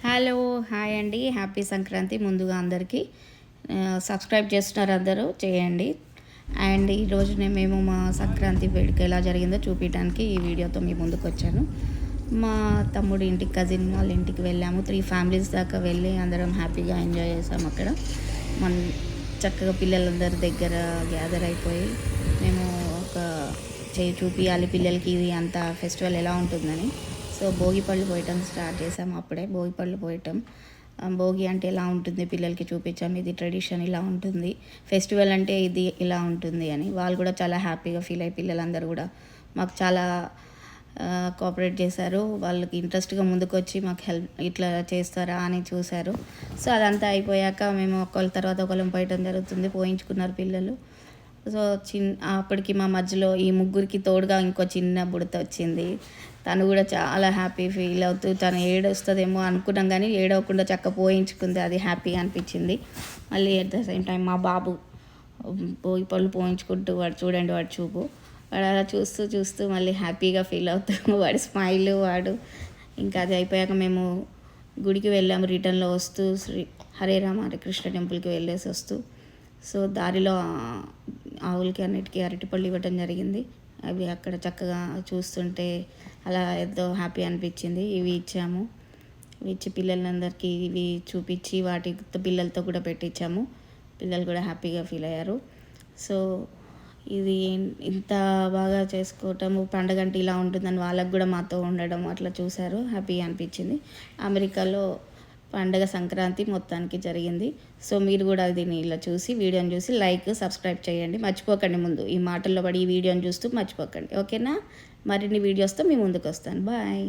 Hello hi అండి, happy Sankranti ముందుగా అందరికీ. సబ్స్క్రైబ్ చేస్తున్నారు అందరూ, చేయండి. అండ్ ఈరోజు మేము మా సంక్రాంతి వేడుక ఎలా జరిగిందో చూపించడానికి ఈ వీడియోతో మీ ముందుకు వచ్చాను. మా తమ్ముడి ఇంటికి, కజిన్ వాళ్ళ ఇంటికి వెళ్ళాము. 3 ఫ్యామిలీస్ దాకా వెళ్ళి అందరం హ్యాపీగా ఎంజాయ్ చేసాము. అక్కడ మన చక్కగా పిల్లలందరి దగ్గర గ్యాదర్ అయిపోయి మేము ఒక చూపించాలి పిల్లలకి ఇది అంత ఫెస్టివల్ ఎలా ఉంటుందని. సో భోగి పళ్ళు పోయటం స్టార్ట్ చేసాము. అప్పుడే భోగి పళ్ళు పోయటం, భోగి అంటే ఎలా ఉంటుంది పిల్లలకి చూపించాము. ఇది ట్రెడిషన్ ఇలా ఉంటుంది, ఫెస్టివల్ అంటే ఇది ఇలా ఉంటుంది అని. వాళ్ళు కూడా చాలా హ్యాపీగా ఫీల్ అయ్యి పిల్లలందరూ కూడా మాకు చాలా కోఆపరేట్ చేశారు. వాళ్ళకి ఇంట్రెస్ట్గా ముందుకు వచ్చి మాకు హెల్ప్ ఇట్లా చేస్తారా అని చూశారు. సో అదంతా అయిపోయాక మేము ఒకళ్ళ తర్వాత ఒకళ్ళం పోయటం జరుగుతుంది. పోయించుకున్నారు పిల్లలు. సో అప్పటికి మా మధ్యలో ఈ ముగ్గురికి తోడుగా ఇంకో చిన్న బుడత వచ్చింది. తను కూడా చాలా హ్యాపీ ఫీల్ అవుతూ తను ఏడొస్తుందేమో అనుకున్నాం, కానీ ఏడవకుండా చక్క పోయించుకుంది. అది హ్యాపీగా అనిపించింది. మళ్ళీ అట్ ద సేమ్ టైం మా బాబు పోయి పళ్ళు పోయించుకుంటూ వాడు చూడండి, వాడు చూపు, వాడు అలా చూస్తూ చూస్తూ మళ్ళీ హ్యాపీగా ఫీల్ అవుతూ వాడి స్మైల్ వాడు. ఇంకా అది అయిపోయాక మేము గుడికి వెళ్ళాము. రిటర్న్లో వస్తూ హరే రామ హరే కృష్ణ టెంపుల్కి వెళ్ళేసి వస్తూ సో దారిలో ఆవులకి అన్నిటికీ అరటిపళ్ళు ఇవ్వటం జరిగింది. అవి అక్కడ చక్కగా చూస్తుంటే అలా ఎంతో హ్యాపీ అనిపించింది. ఇవి ఇచ్చాము. ఇవి ఇచ్చి పిల్లలందరికీ ఇవి చూపించి వాటి పిల్లలతో కూడా పెట్టించాము. పిల్లలు కూడా హ్యాపీగా ఫీల్ అయ్యారు. సో ఇది ఇంత బాగా చేసుకోవటము పండగ అంటే ఇలా ఉంటుందని వాళ్ళకు కూడా మాతో ఉండడం అట్లా చూశారు, హ్యాపీగా అనిపించింది. అమెరికాలో పండగ సంక్రాంతి మొత్తానికి జరిగింది. సో మీరు కూడా దీన్ని ఇలా చూసి వీడియోని చూసి సబ్స్క్రైబ్ చేయండి, మర్చిపోకండి. ముందు ఈ మాటల్లో పడి ఈ వీడియోని చూస్తూ మర్చిపోకండి, ఓకేనా? మరిన్ని వీడియోస్తో మీ ముందుకు వస్తాను. బాయ్.